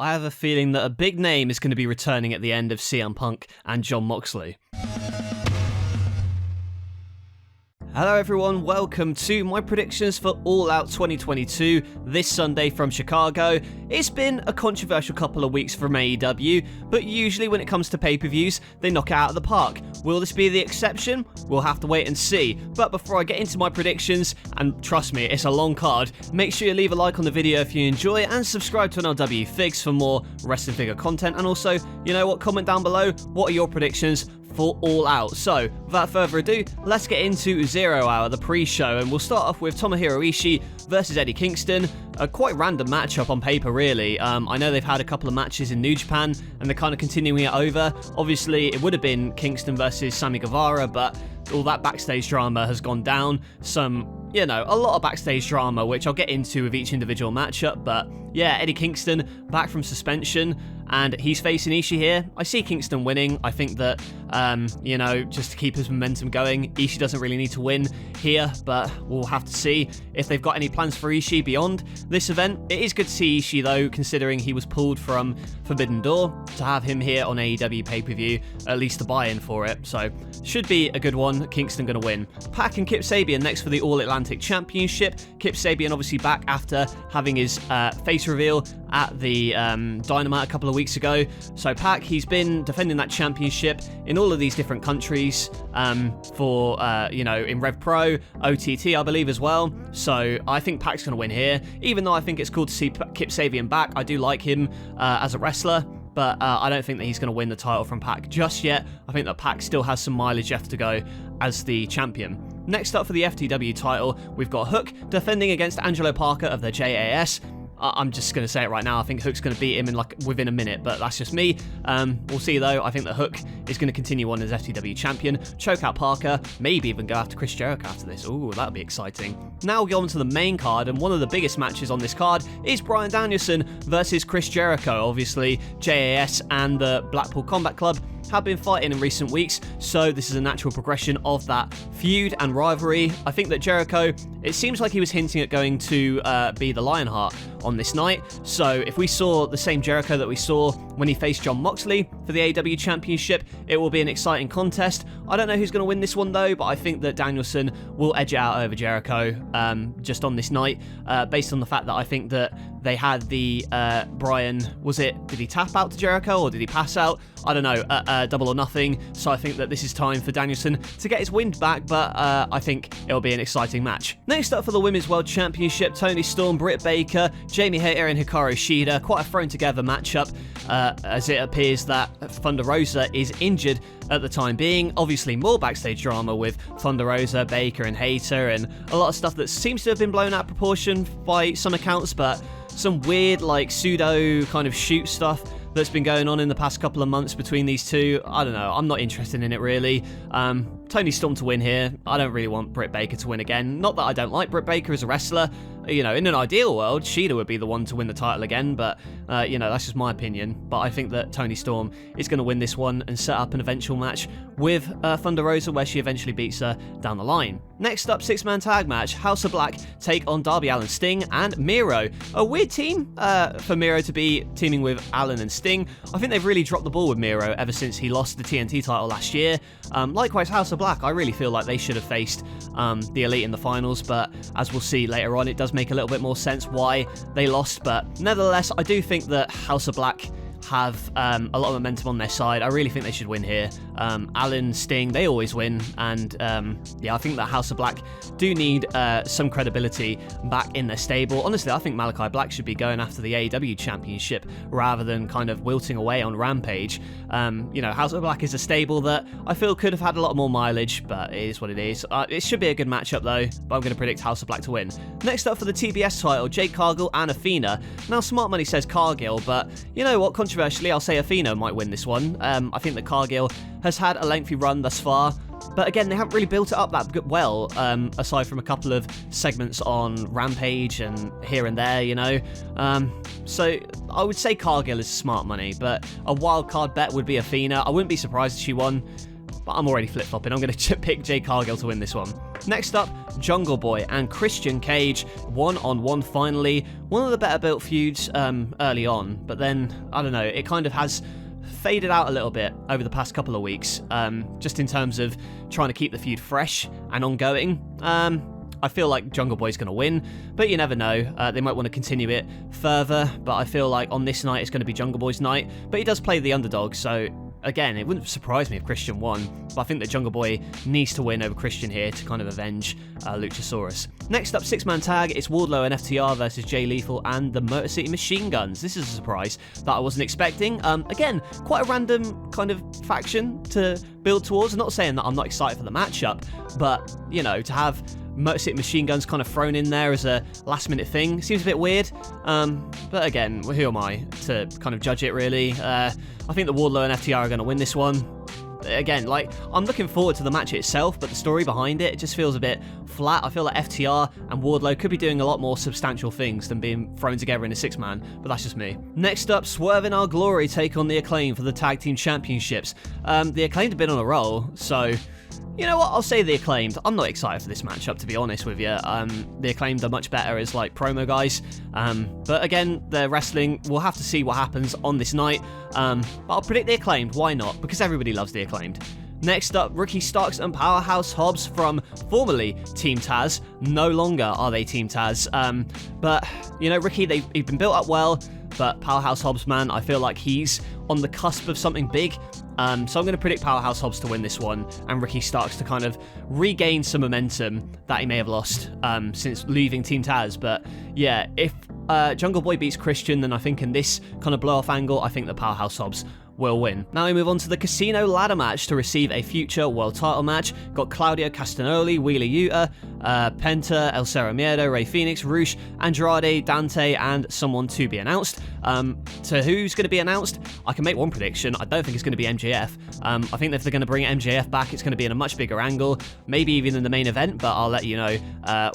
I have a feeling that a big name is going to be returning at the end of CM Punk and Jon Moxley. Hello everyone, welcome to my predictions for All Out 2022 this Sunday from Chicago. It's been a controversial couple of weeks from AEW, but usually when it comes to pay-per-views, they knock it out of the park. Will this be the exception? We'll have to wait and see. But before I get into my predictions, and trust me, it's a long card, make sure you leave a like on the video if you enjoy and subscribe to NLW Figures for more wrestling figure content. And also, you know what, comment down below, what are your predictions for All Out? So, without further ado, let's get into 0 Hour, the pre-show, and we'll start off with Tomohiro Ishii versus Eddie Kingston. A quite random matchup on paper, really. I know they've had a couple of matches in New Japan, and they're kind of continuing it over. Obviously, it would have been Kingston versus Sammy Guevara, but all that backstage drama has gone down. A lot of backstage drama, which I'll get into with each individual matchup, but yeah, Eddie Kingston back from suspension, and he's facing Ishii here. I see Kingston winning. I think that, just to keep his momentum going, Ishii doesn't really need to win here, but we'll have to see if they've got any plans for Ishii beyond this event. It is good to see Ishii, though, considering he was pulled from Forbidden Door, to have him here on AEW pay-per-view, at least a buy-in for it, so should be a good one. Kingston going to win. Pac and Kip Sabian next for the All-Atlantic Championship. Kip Sabian obviously back after having his face reveal at the Dynamite a couple of weeks ago. So Pac, he's been defending that championship in all of these different countries in Rev Pro, OTT, I believe as well. So I think Pac's going to win here. Even though I think it's cool to see Kip Sabian back, I do like him as a wrestler. But I don't think that he's going to win the title from Pac just yet. I think that Pac still has some mileage left to go as the champion. Next up for the FTW title, we've got Hook defending against Angelo Parker of the JAS. I'm just going to say it right now. I think Hook's going to beat him within a minute, but that's just me. We'll see, though. I think that Hook is going to continue on as FTW champion, choke out Parker, maybe even go after Chris Jericho after this. Ooh, that'll be exciting. Now we'll go on to the main card, and one of the biggest matches on this card is Bryan Danielson versus Chris Jericho. Obviously, JAS and the Blackpool Combat Club have been fighting in recent weeks, so this is a natural progression of that feud and rivalry. I think that Jericho, it seems like he was hinting at going to be the Lionheart on this night, so if we saw the same Jericho that we saw when he faced Jon Moxley for the AEW Championship, it will be an exciting contest. I don't know who's going to win this one, though, but I think that Danielson will edge it out over Jericho just on this night, based on the fact that I think that they had the Bryan, did he tap out to Jericho or did he pass out? I don't know, Double or Nothing, so I think that this is time for Danielson to get his wind back, but I think it'll be an exciting match. Next up for the Women's World Championship, Toni Storm, Britt Baker, Jamie Hayter and Hikaru Shida. Quite a thrown together matchup, as it appears that Thunder Rosa is injured at the time being. Obviously more backstage drama with Thunder Rosa, Baker and Hayter, and a lot of stuff that seems to have been blown out of proportion by some accounts, but some weird pseudo kind of shoot stuff that's been going on in the past couple of months between these two. I don't know, I'm not interested in it really. Toni Storm to win here. I don't really want Britt Baker to win again. Not that I don't like Britt Baker as a wrestler. In an ideal world, Shida would be the one to win the title again, but, that's just my opinion. But I think that Toni Storm is going to win this one and set up an eventual match with Thunder Rosa where she eventually beats her down the line. Next up, 6-man tag match. House of Black take on Darby Allin, Sting, and Miro. A weird team for Miro to be teaming with Allin and Sting. I think they've really dropped the ball with Miro ever since he lost the TNT title last year. Likewise, House of Black, I really feel like they should have faced the Elite in the finals, but as we'll see later on, it does make a little bit more sense why they lost. But nevertheless, I do think that House of Black have a lot of momentum on their side. I really think they should win here. Allin, Sting, they always win, and I think that House of Black do need some credibility back in their stable. Honestly, I think Malachi Black should be going after the AEW Championship rather than kind of wilting away on Rampage. House of Black is a stable that I feel could have had a lot more mileage, but it is what it is. It should be a good matchup though, but I'm going to predict House of Black to win. Next up for the TBS title, Jade Cargill and Athena. Now, Smart Money says Cargill, but you know what? Controversially, I'll say Athena might win this one. I think that Cargill has had a lengthy run thus far, but again, they haven't really built it up that well, aside from a couple of segments on Rampage and here and there, so I would say Cargill is Smart Money, but a wild card bet would be Athena. I wouldn't be surprised if she won, but I'm already flip-flopping. I'm going to pick Jade Cargill to win this one. Next up, Jungle Boy and Christian Cage, one-on-one finally. One of the better built feuds early on, but then, I don't know, it kind of has faded out a little bit over the past couple of weeks, just in terms of trying to keep the feud fresh and ongoing. I feel like Jungle Boy's going to win, but you never know. They might want to continue it further, but I feel like on this night it's going to be Jungle Boy's night. But he does play the underdog, so again, it wouldn't surprise me if Christian won, but I think that Jungle Boy needs to win over Christian here to kind of avenge Luchasaurus. Next up, 6-man tag, it's Wardlow and FTR versus Jay Lethal and the Motor City Machine Guns. This is a surprise that I wasn't expecting. Again, quite a random kind of faction to build towards. I'm not saying that I'm not excited for the matchup, but, you know, to have Motor City Machine Guns kind of thrown in there as a last-minute thing seems a bit weird. But again, who am I to kind of judge it, really? I think that Wardlow and FTR are going to win this one. Again, like, I'm looking forward to the match itself, but the story behind it just feels a bit flat. I feel like FTR and Wardlow could be doing a lot more substantial things than being thrown together in a 6-man, but that's just me. Next up, Swerving Our Glory take on the Acclaim for the Tag Team Championships. The Acclaimed have been on a roll, so you know what, I'll say the Acclaimed. I'm not excited for this matchup, to be honest with you. The Acclaimed are much better as, like, promo guys. But again, their wrestling, we'll have to see what happens on this night. But I'll predict the Acclaimed. Why not? Because everybody loves the Acclaimed. Next up, Ricky Starks and Powerhouse Hobbs from formerly Team Taz. No longer are they Team Taz. But, you know, Ricky, they've been built up well. But Powerhouse Hobbs, man, I feel like he's on the cusp of something big. So I'm going to predict Powerhouse Hobbs to win this one, and Ricky Starks to kind of regain some momentum that he may have lost since leaving Team Taz. But yeah, if Jungle Boy beats Christian, then I think in this kind of blow-off angle, I think that Powerhouse Hobbs will win. Now we move on to the Casino Ladder match to receive a future world title match. Got Claudio Castagnoli, Wheeler Yuta, Penta, El Cero Miedo, Rey Fenix, Roosh, Andrade, Dante, and someone to be announced. So who's going to be announced? I can make one prediction. I don't think it's going to be MJF. I think that if they're going to bring MJF back, it's going to be in a much bigger angle, maybe even in the main event, but I'll let you know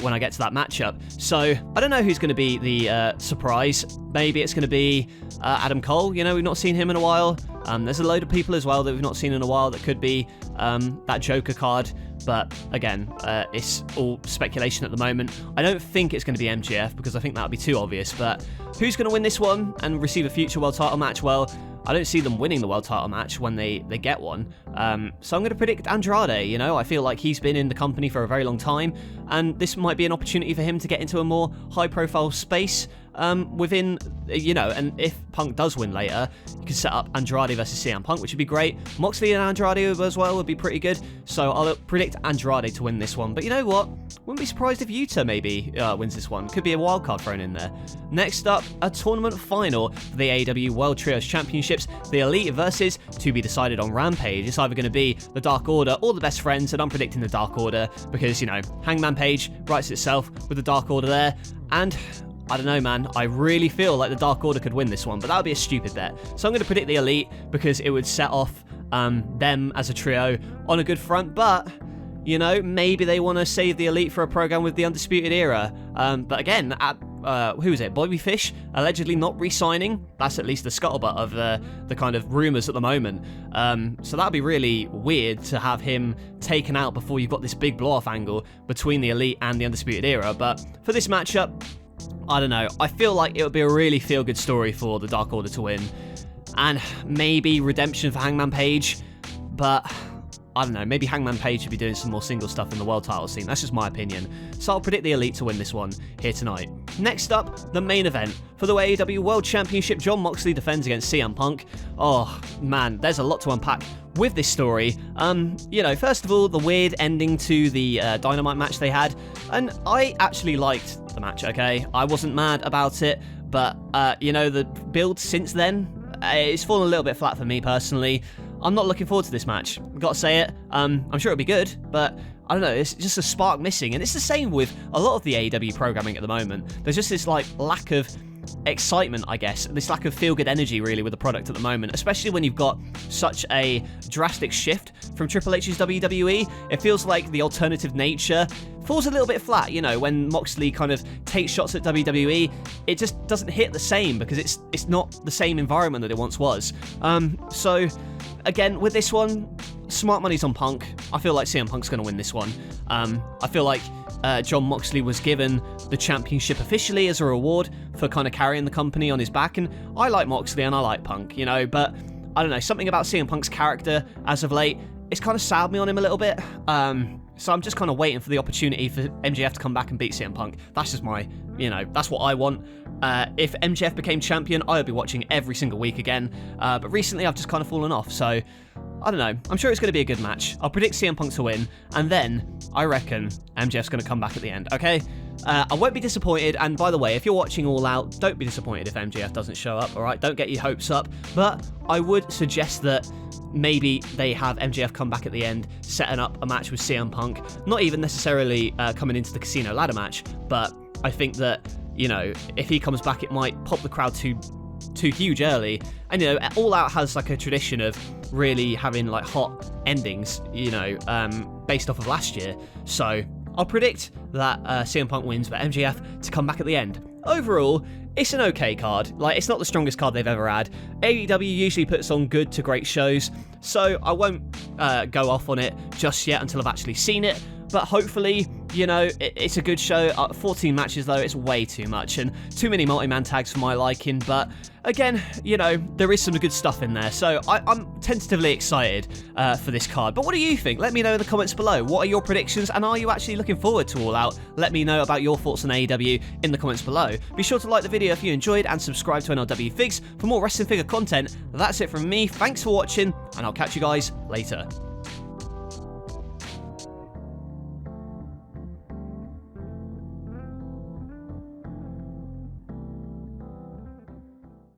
when I get to that matchup. So I don't know who's going to be the surprise. Maybe it's going to be Adam Cole. You know, we've not seen him in a while. There's a load of people as well that we've not seen in a while that could be that Joker card. But again, it's all speculation at the moment. I don't think it's going to be MJF because I think that would be too obvious. But who's going to win this one and receive a future world title match? Well, I don't see them winning the world title match when they get one. So I'm going to predict Andrade. You know, I feel like he's been in the company for a very long time, and this might be an opportunity for him to get into a more high-profile space within, you know, and if Punk does win later, you can set up Andrade versus CM Punk, which would be great. Moxley and Andrade as well would be pretty good. So I'll predict Andrade to win this one. But you know what? Wouldn't be surprised if Yuta maybe wins this one. Could be a wild card thrown in there. Next up, a tournament final for the AEW World Trios Championships. The Elite versus to be decided on Rampage. It's either going to be the Dark Order or the Best Friends, and I'm predicting the Dark Order because, you know, Hangman Page writes itself with the Dark Order there. And I don't know, man. I really feel like the Dark Order could win this one, but that would be a stupid bet. So I'm going to predict the Elite because it would set off them as a trio on a good front. But, you know, maybe they want to save the Elite for a program with the Undisputed Era. But again, who is it? Bobby Fish allegedly not re-signing. That's at least the scuttlebutt of the kind of rumours at the moment. So that'd be really weird to have him taken out before you've got this big blow-off angle between the Elite and the Undisputed Era. But for this matchup, I don't know. I feel like it would be a really feel-good story for the Dark Order to win. And maybe redemption for Hangman Page. But I don't know. Maybe Hangman Page should be doing some more single stuff in the world title scene. That's just my opinion. So I'll predict the Elite to win this one here tonight. Next up, the main event. For the AEW World Championship, Jon Moxley defends against CM Punk. Oh, man. There's a lot to unpack with this story. You know, first of all, the weird ending to the Dynamite match they had. And I actually liked the match, okay? I wasn't mad about it, but, you know, the build since then, it's fallen a little bit flat for me personally. I'm not looking forward to this match. I've got to say it. I'm sure it'll be good, but I don't know, it's just a spark missing. And it's the same with a lot of the AEW programming at the moment. There's just this, like, lack of excitement, I guess, this lack of feel-good energy really with the product at the moment, especially when you've got such a drastic shift from Triple H's WWE. It feels like the alternative nature falls a little bit flat, you know, when Moxley kind of takes shots at WWE, it just doesn't hit the same because it's not the same environment that it once was. So again, with this one, smart money's on Punk. I feel like CM Punk's going to win this one. I feel like Jon Moxley was given the championship officially as a reward for kind of carrying the company on his back, and I like Moxley and I like Punk, you know, but I don't know, something about CM Punk's character as of late, it's kind of soured me on him a little bit. So I'm just kind of waiting for the opportunity for MJF to come back and beat CM Punk. That's just my, you know, that's what I want. If MJF became champion, I would be watching every single week again. But recently I've just kind of fallen off. So I don't know. I'm sure it's going to be a good match. I'll predict CM Punk to win. And then I reckon MJF's going to come back at the end. Okay? I won't be disappointed. And by the way, if you're watching All Out, don't be disappointed if MJF doesn't show up. All right? Don't get your hopes up. But I would suggest that maybe they have MJF come back at the end, setting up a match with CM Punk. Not even necessarily coming into the casino ladder match, but I think that, you know, if he comes back, it might pop the crowd too huge early. And, you know, All Out has like a tradition of really having like hot endings, you know, based off of last year. So I'll predict that CM Punk wins, but MJF to come back at the end. Overall, it's an okay card. Like, it's not the strongest card they've ever had. AEW usually puts on good to great shows, so I won't go off on it just yet until I've actually seen it. But hopefully, you know, it's a good show. 14 matches, though, it's way too much, and too many multi-man tags for my liking. But again, you know, there is some good stuff in there, so I'm tentatively excited for this card. But what do you think? Let me know in the comments below. What are your predictions, and are you actually looking forward to All Out? Let me know about your thoughts on AEW in the comments below. Be sure to like the video if you enjoyed, and subscribe to NLW Figs for more wrestling figure content. That's it from me. Thanks for watching, and I'll catch you guys later.